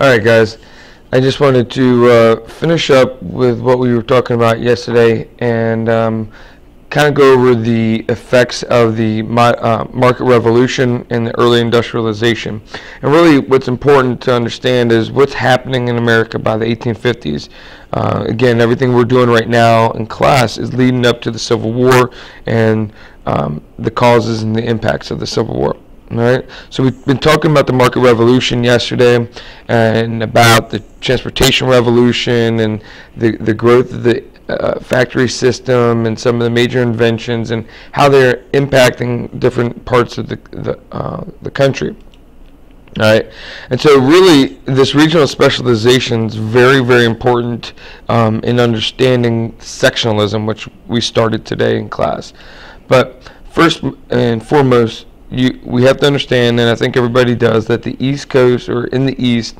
All right, guys. I just wanted to finish up with what we were talking about yesterday and kind of go over the effects of the market revolution and the early industrialization. And really what's important to understand is what's happening in America by the 1850s. Again, everything we're doing right now in class is leading up to the Civil War and the causes and the impacts of the Civil War. All right, so we've been talking about the market revolution yesterday and about the transportation revolution and the growth of the factory system and some of the major inventions and how they're impacting different parts of the country. All right, and so really this regional specialization is very, very important in understanding sectionalism, which we started today in class. But first and foremost, we have to understand, and I think everybody does, that the East Coast, or in the East,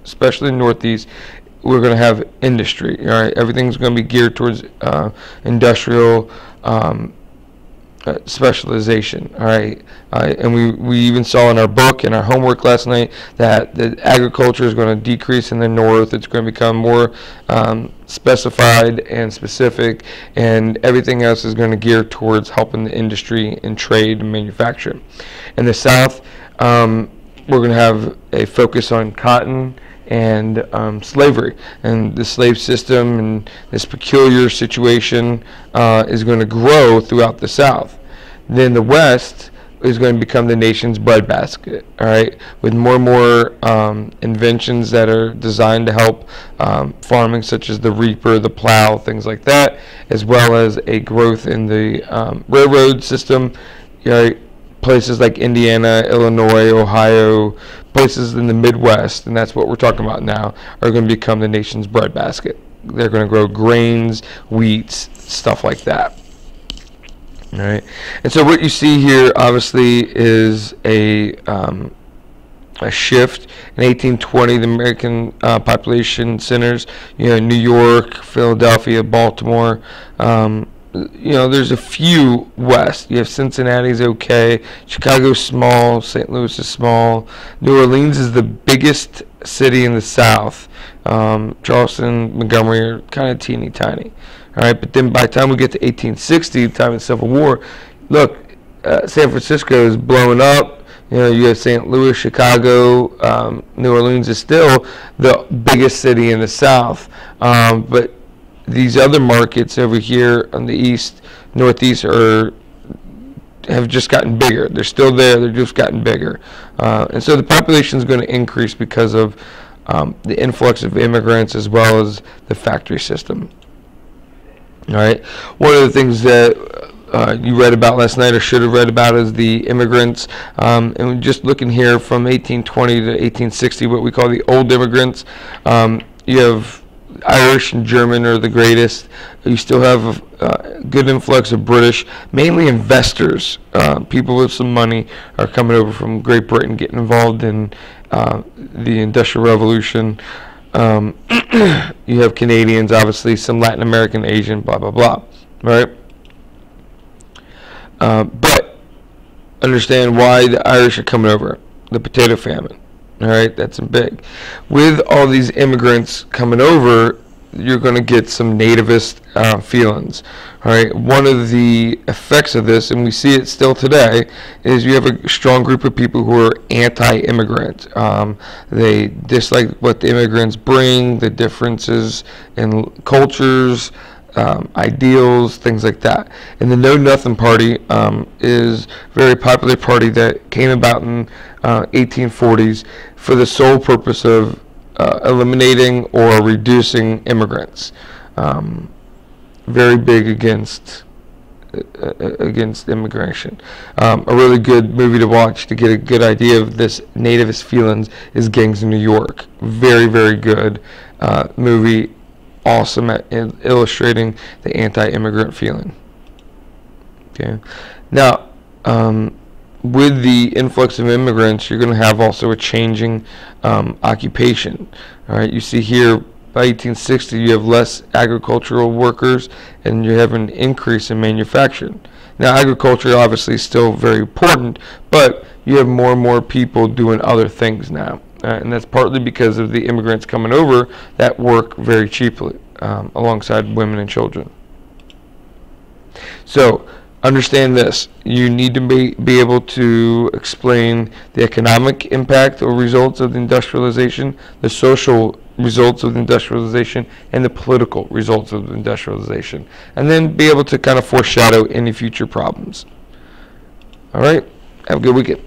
especially the Northeast, we're going to have industry. All right, everything's going to be geared towards industrial specialization. All right, and we even saw in our book and our homework last night that the agriculture is going to decrease in the North. It's going to become more specified and specific, and everything else is going to gear towards helping the industry and trade and manufacturing. In the South, we're going to have a focus on cotton and slavery, and the slave system and this peculiar situation is going to grow throughout the South. Then the West is going to become the nation's breadbasket, all right, with more and more inventions that are designed to help farming, such as the reaper, the plow, things like that, as well as a growth in the railroad system. You know, places like Indiana, Illinois, Ohio, places in the Midwest, and that's what we're talking about now, are going to become the nation's breadbasket. They're going to grow grains, wheats, stuff like that. All right, and so what you see here, obviously, is a shift. In 1820, the American population centers, New York, Philadelphia, Baltimore. There's a few west. You have Cincinnati's okay, Chicago's small, St. Louis is small, New Orleans is the biggest city in the South. Charleston, Montgomery are kind of teeny tiny. All right, but then by the time we get to 1860, the time of the Civil War, look, San Francisco is blowing up. You have St. Louis, Chicago, New Orleans is still the biggest city in the South, but these other markets over here on the east, northeast, have just gotten bigger. They're still there. They're just gotten bigger, and so the population is going to increase because of the influx of immigrants as well as the factory system. All right. One of the things that you read about last night, or should have read about, is the immigrants. And we're just looking here from 1820 to 1860, what we call the old immigrants. You have Irish and German are the greatest. You still have a good influx of British, mainly investors. People with some money are coming over from Great Britain, getting involved in the Industrial Revolution. You have Canadians, obviously, some Latin American, Asian, blah, blah, blah. Right? But understand why the Irish are coming over. The potato famine. All right, that's big. With all these immigrants coming over, you're going to get some nativist feelings. All right, one of the effects of this, and we see it still today, is you have a strong group of people who are anti-immigrant. They dislike what the immigrants bring, the differences in cultures, ideals, things like that. And the Know Nothing Party is a very popular party that came about in 1840s for the sole purpose of eliminating or reducing immigrants. Very big against immigration. A really good movie to watch to get a good idea of this nativist feelings is Gangs of New York. Very, very good movie. Awesome at illustrating the anti-immigrant feeling. Okay. Now, with the influx of immigrants, you're going to have also a changing occupation. All right. You see here, by 1860, you have less agricultural workers, and you have an increase in manufacturing. Now, agriculture obviously is still very important, but you have more and more people doing other things now. and that's partly because of the immigrants coming over that work very cheaply alongside women and children. So understand this. You need to be able to explain the economic impact or results of industrialization, the social results of industrialization, and the political results of industrialization. And then be able to kind of foreshadow any future problems. All right? Have a good weekend.